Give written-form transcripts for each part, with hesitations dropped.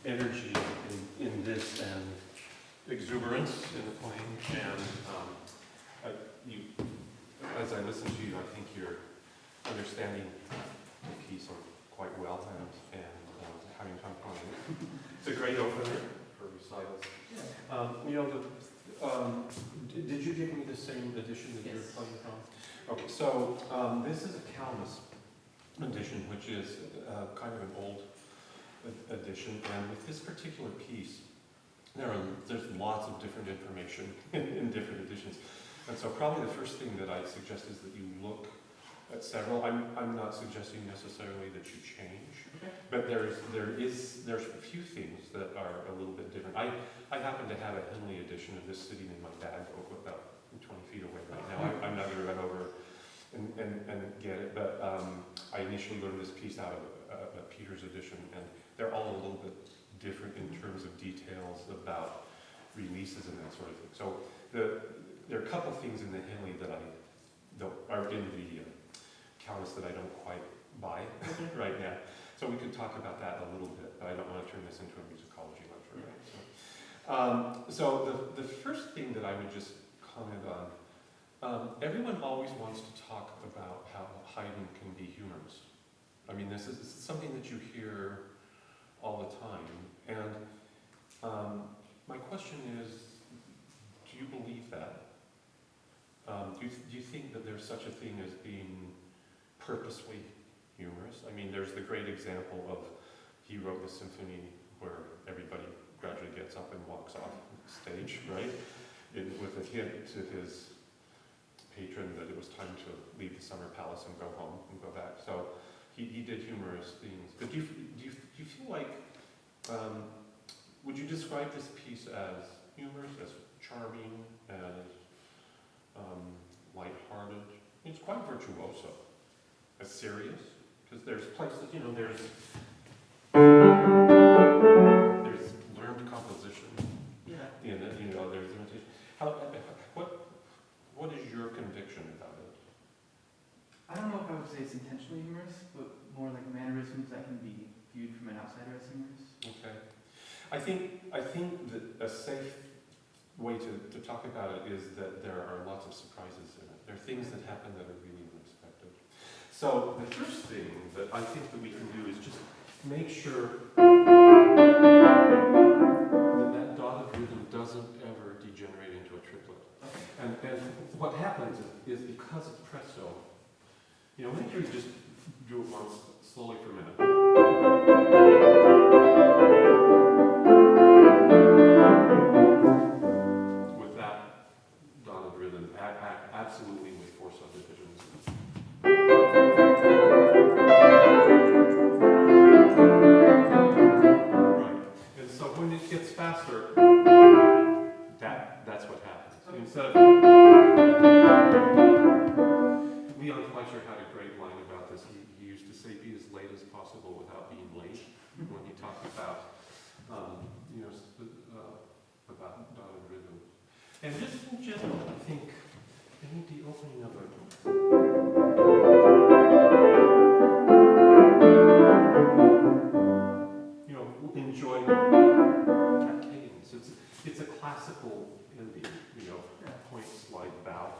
energy in this and exuberance in the playing. And as I listen to you, I think you're understanding the piece quite well and having fun playing it. It's a great opener for recitals. Did you give me the same edition that you're playing from? Okay, so this is a Calmus edition, which is kind of an old edition, and with this particular piece, there's lots of different information in different editions. And so probably the first thing that I'd suggest is that you look at several. I'm not suggesting necessarily that you change, but there's a few things that are a little bit different. I happen to have a Henley edition of this sitting in my bag about 20 feet away right now. I'm not going to run over and get it, but I initially learned this piece out of Peter's edition, and they're all a little bit different in terms of details about releases and that sort of thing. So there are a couple things in the Henley that are in the Calmus that I don't quite buy right now. So we could talk about that a little bit, but I don't want to turn this into a musicology lecture. Right? So the first thing that I would just comment on, everyone always wants to talk about how Haydn can be humorous. I mean, this is something that you hear all the time, and my question is, do you believe that? Do you think that there's such a thing as being purposely humorous? I mean, there's the great example of he wrote the symphony where everybody gradually gets up and walks off stage, right? With a hint to his patron that it was time to leave the summer palace and go home and go back. So he did humorous things. But do you feel like, would you describe this piece as humorous, as charming, as lighthearted? It's quite virtuoso. As serious? Because there's places, there's learned composition in it, there's imitation. What is your conviction about it? I don't know if I would say it's intentionally humorous, but more like mannerisms that can be viewed from an outsider as humorous. Okay. I think that a safe way to talk about it is that there are lots of surprises in it. There are things that happen that are really unexpected. So the first thing that I think that we can do is just make sure that dotted rhythm doesn't ever degenerate into a triplet. And what happens is because it's presto, make sure you just do it once slowly for a minute. With that dotted rhythm, absolutely with 4 subdivisions. Right. And so when it gets faster, that's what happens. Instead of Leon Fleischer had a great line about this. He used to say, "Be as late as possible without being late," when he talked about, about dotted rhythm. And just in general, I think the opening of enjoy that cadence. It's a classical ending, point, slide, bow.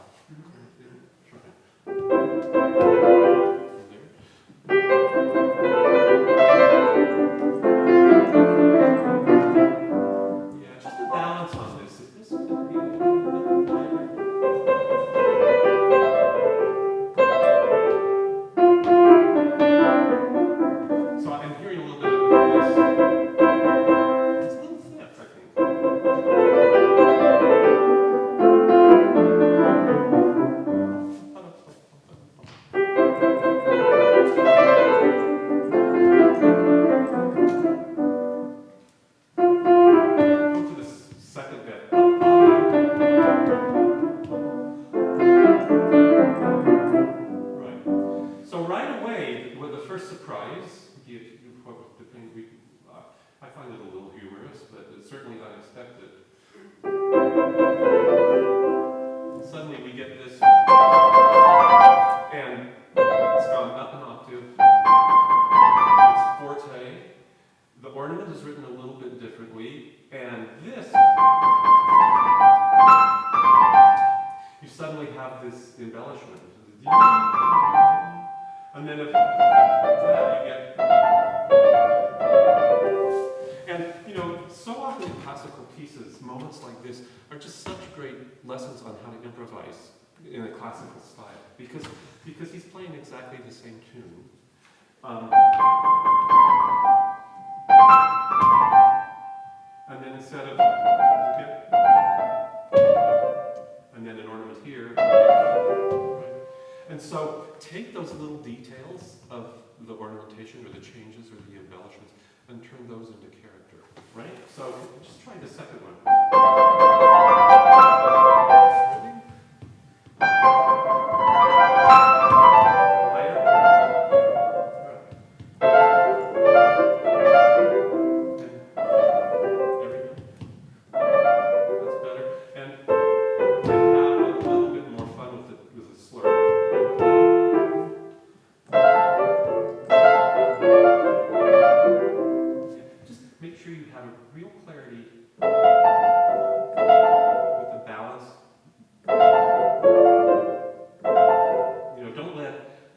Yeah, just a balance on this. If this could be a little bit lighter. So I'm hearing a little bit of this. It's a little thick, I think. Go to the second bit. Right. So right away, with the first surprise, I find it a little humorous, but it's certainly unexpected. Suddenly we get this, and it's gone up an octave. It's forte, the ornament is written a little bit differently, and this, you suddenly have this embellishment. And then if that, you get, and you know, so often in classical pieces, moments like this are just such great lessons on how to improvise in a classical style, because he's playing exactly the same tune. And then instead of, and then an ornament here, and so take those little details of the ornamentation or the changes or the embellishments and turn those into character, right? So just try the second one. Ready? Higher. That's better. And have a little bit more fun with the slur. Just make sure you have a real clarity with the balance. You know,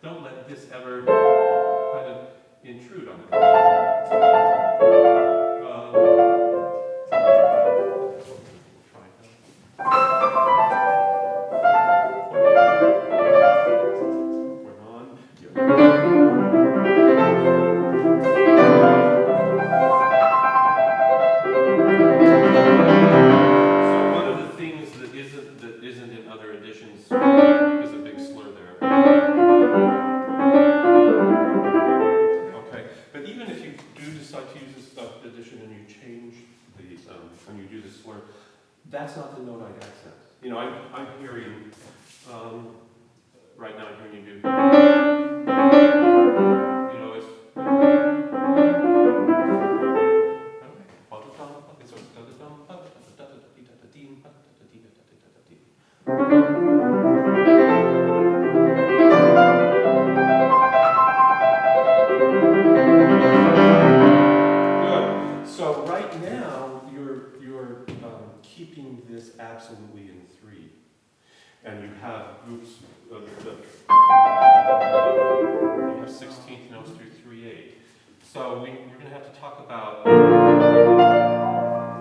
don't let this ever kind of intrude on it. When you do the slur, that's not the note I'd accent. You know, I'm hearing, right now I'm hearing you do, you know, it's, good. So right now, you're keeping this absolutely in 3. And you have groups of you have 16th notes through 3/8. So we're going to have to talk about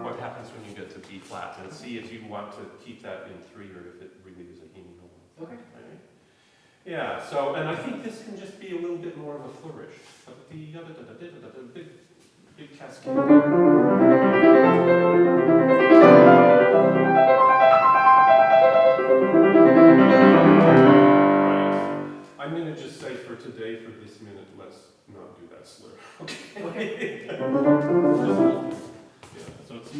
what happens when you get to B flat and see if you want to keep that in 3 or if it really is a hymn. Okay. Right? Yeah, so, and I think this can just be a little bit more of a flourish. But the big cascade. I'm going to just say for today, for this minute, let's not do that slur. Okay. Yeah, so it's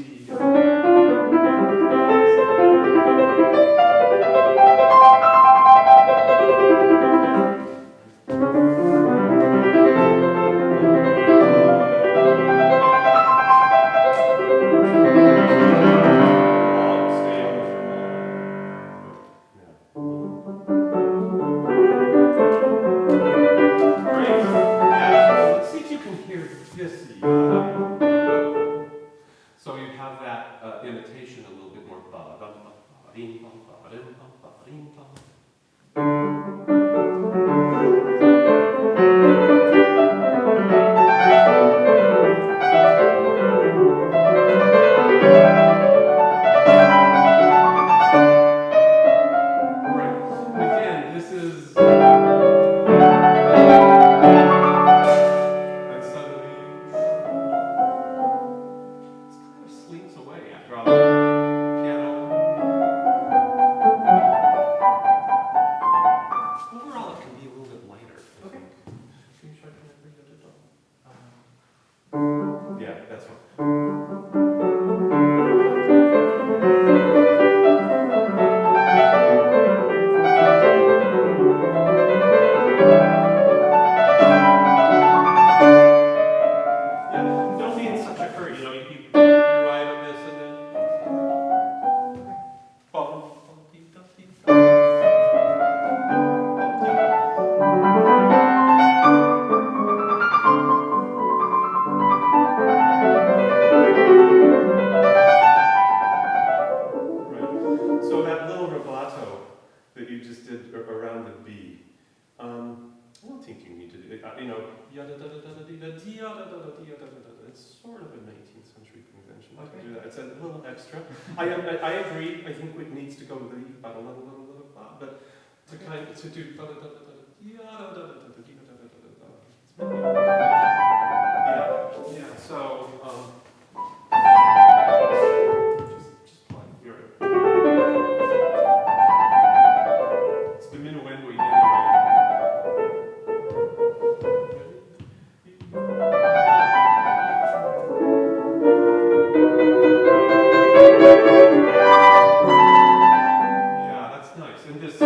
you just did around the B. I don't think you need to do it. Yada da da da da da da yada da da da da da. It's sort of a 19th century convention to do that. It's a little extra. I agree. I think it needs to go to the but a little but to kind of to do da da da da da yada da da da da da da da. Yeah. So just play. You're right. It's diminuendo anyway. Yeah, that's nice. And this,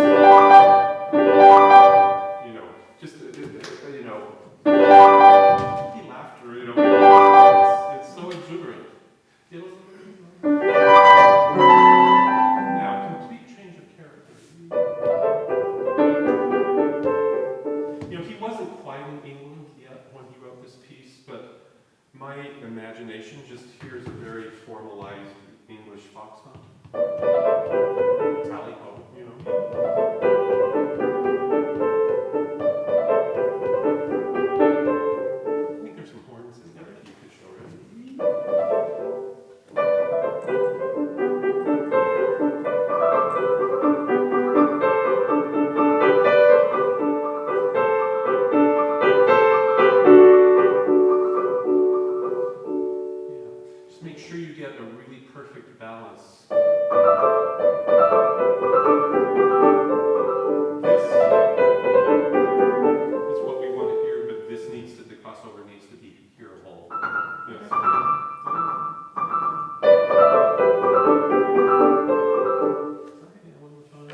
just laughter. It's so exuberant. Now, complete change of character. He wasn't quite in England yet when he wrote this piece, but my imagination just hears a very formalized English foxhunt. Tally ho, I think there's some horns in there that you could show really. Make sure you get a really perfect balance. This is what we want to hear, but this needs to, the crossover needs to be here whole. Yes. Okay, one more time.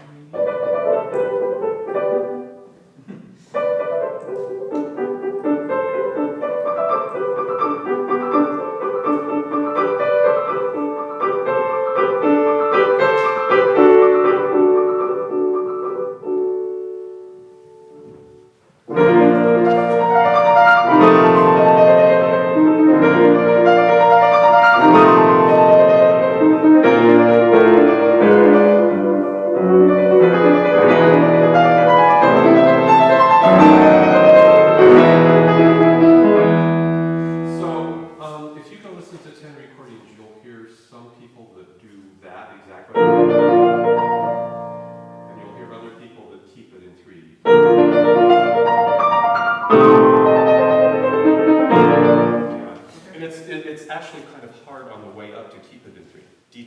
Actually kind of hard on the way up to keep it in 3. If you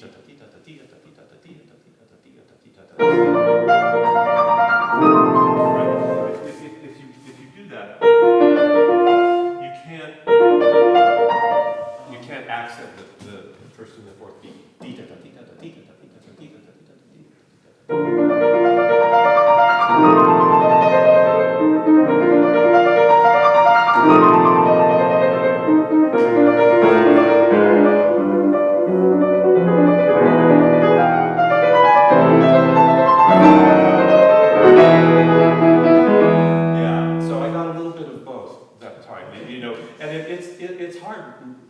do that, you can't accent the first and the fourth beat.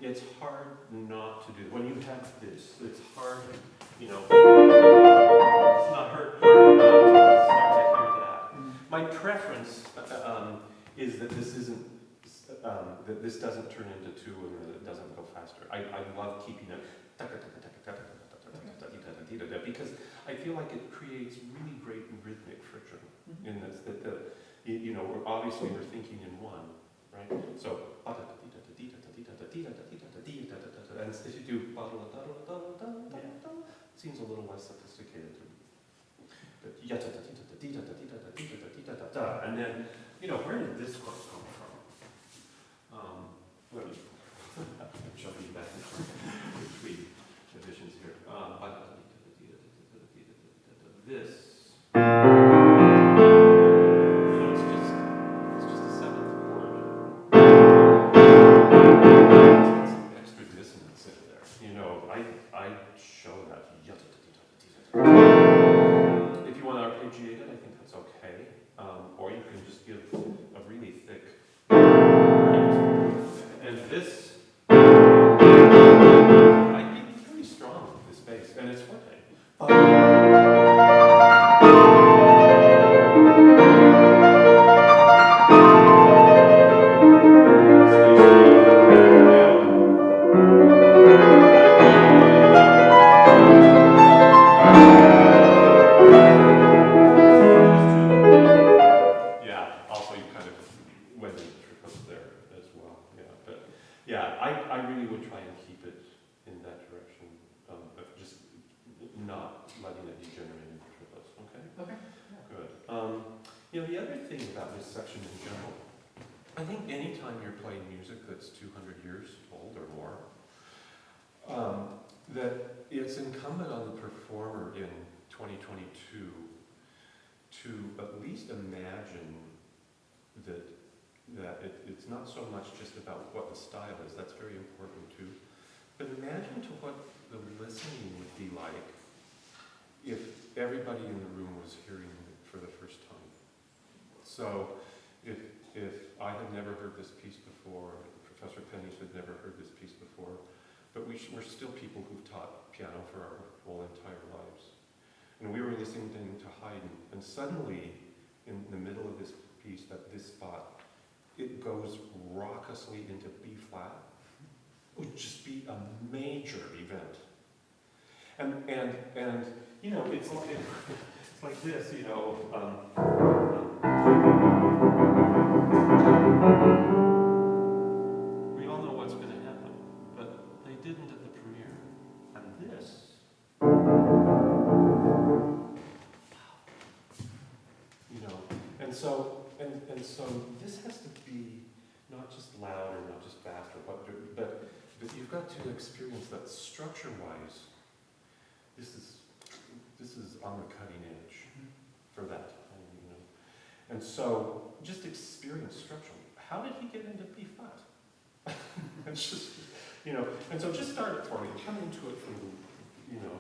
It's hard not to do. When you have this, it's hard, it's not hard not to start to hear that. My preference is that this isn't, that this doesn't turn into 2 and that it doesn't go faster. I love keeping it because I feel like it creates really great rhythmic friction in this. Obviously we're thinking in 1, right? So. And if you do it seems a little less sophisticated to me. And then, where did this chord come from? Let me jump back between editions here. This. I show that. If you want to arpeggiate it, I think that's okay. Or you can just give a really thick. And this, I'd be pretty strong with this bass, and it's forte. You know, the other thing about this section in general, I think anytime you're playing music that's 200 years old or more, that it's incumbent on the performer in 2022 to at least imagine that it's not so much just about what the style is, that's very important too, but imagine to what the listening would be like if everybody in the room was hearing it for the first time. So if I had never heard this piece before, Professor Pennies had never heard this piece before, but we're still people who've taught piano for our whole entire lives. And we were listening to Haydn, and suddenly, in the middle of this piece, at this spot, it goes raucously into B flat. It would just be a major event. And you know, it's like this, you know. We all know what's going to happen, but they didn't at the premiere. And this, you know, and so this has to be not just louder, not just faster, but you've got to experience that structure-wise. This is on the cutting edge for that time, you know. And so just experience structure. How did he get into B flat? It's just, you know, and so just start it for me. Come into it from, you know.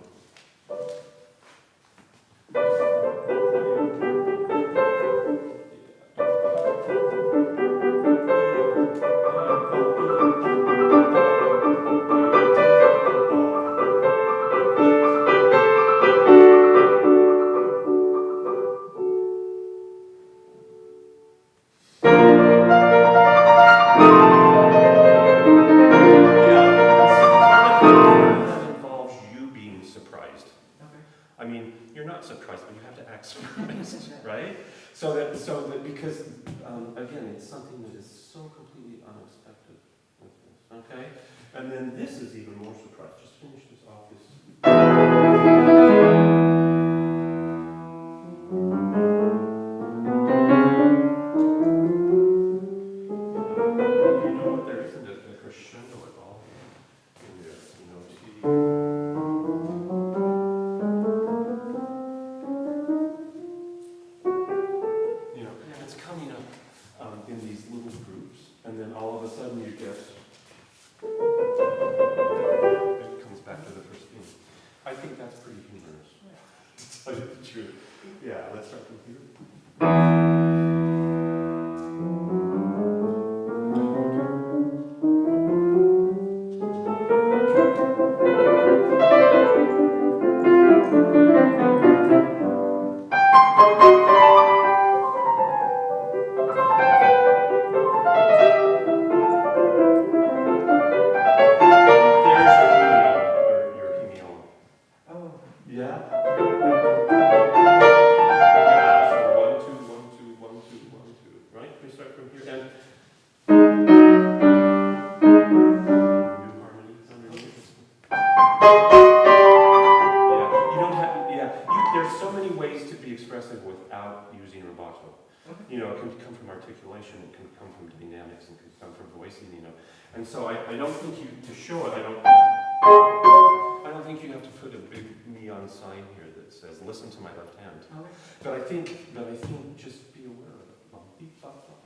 I mean, you're not surprised, but you have to act surprised, right? So that because, again, it's something that is so completely unexpected with this, okay? And then this is even more surprised. Just finish this off. You know what? There isn't a crescendo at all in this, you know, it's coming up in these little groups, and then all of a sudden you get, it comes back to the first theme. I think that's pretty humorous, to tell you the truth. Yeah, let's start from here. You know, it can come from articulation, it can come from dynamics, it can come from voicing, you know. And so I don't think you, to show it, I don't think you have to put a big neon sign here that says, listen to my left hand. Okay. But I think just be aware of it. Bum, beep, bop, bop.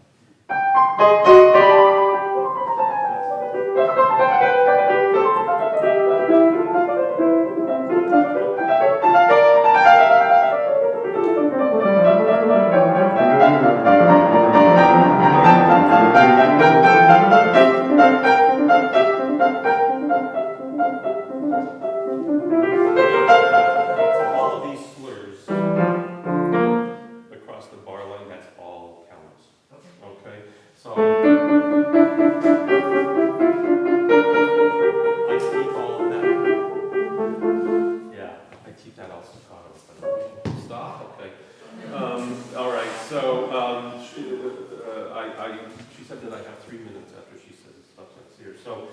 She said that I have 3 minutes after she says it stops next here. So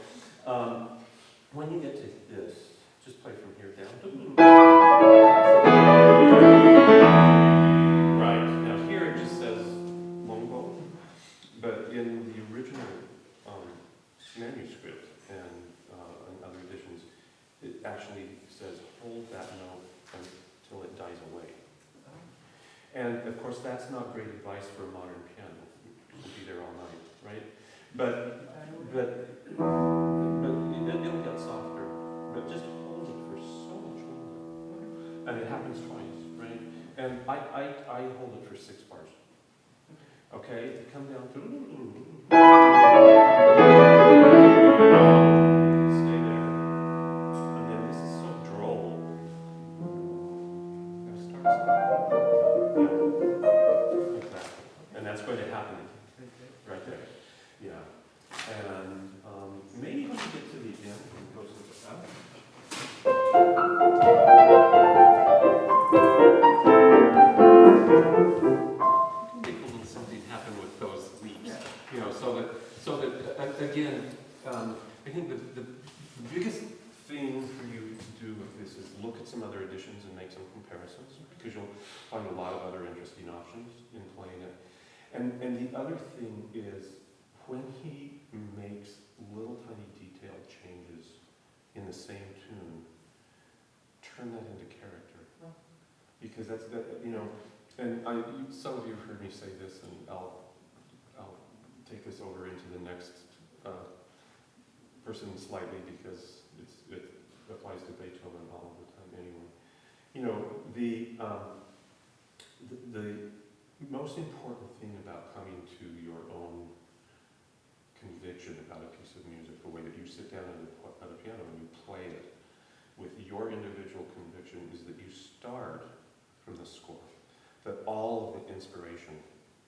when you get to this, just play from here down. Right, now here it just says that's not great advice for a modern piano. It'll be there all night, right? But it'll get softer. But just hold it for so much longer. And it happens twice, right? And I hold it for 6 bars. Okay, to come down to stay there. And then this is so droll. Gotta start somewhere. Yeah, exactly. And that's going to happen right there. Yeah. And maybe when we get to the end, it goes into that. Make a little something happen with those leaps, you know, so that again, I think the biggest thing for you to do with this is look at some other editions and make some comparisons, because you'll find a lot of other interesting options in playing it. And the other thing is, when he makes little tiny detail changes in the same tune, turn that into character. Because that's, you know, and some of you have heard me say this, and I'll take this over into the next person slightly, because it applies to Beethoven all of the time anyway. You know, the most important thing about coming to your own conviction about a piece of music, the way that you sit down at a piano and you play it with your individual conviction, is that you start from the score. That all of the inspiration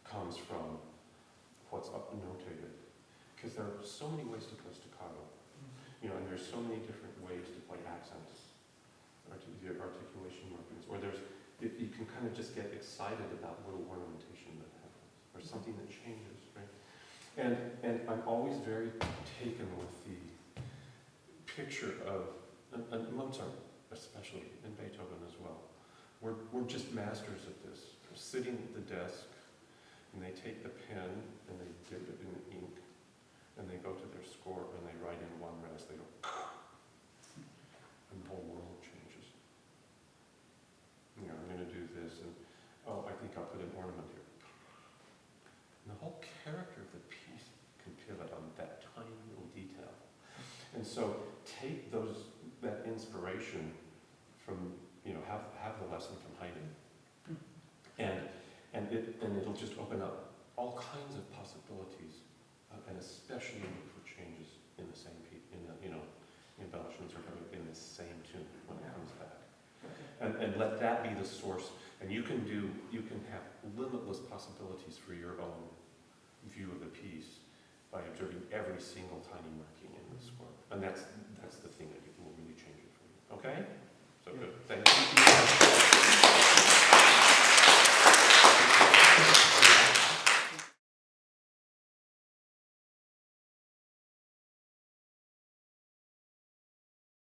comes from what's up notated. Because there are so many ways to play staccato. You know, and there's so many different ways to play accents, or to do articulation markings, or you can kind of just get excited about little ornamentation that happens, or something that changes, right? And I'm always very taken with the picture of, and Mozart especially, and Beethoven as well. We're just masters at this. They're sitting at the desk, and they take the pen, and they dip it in the ink, and they go to their score, and they write in one rest, they go, and the whole world changes. You know, I'm going to do this, and oh, I think I'll put an ornament here. And the whole character of the piece can pivot on that tiny little detail. And so take that inspiration from, you know, have the lesson from Haydn, and it'll just open up all kinds of possibilities, and especially look for changes in the same embellishments or in the same tune when it comes back, and let that be the source. And you can have limitless possibilities for your own view of the piece by observing every single tiny marking in the score, and that's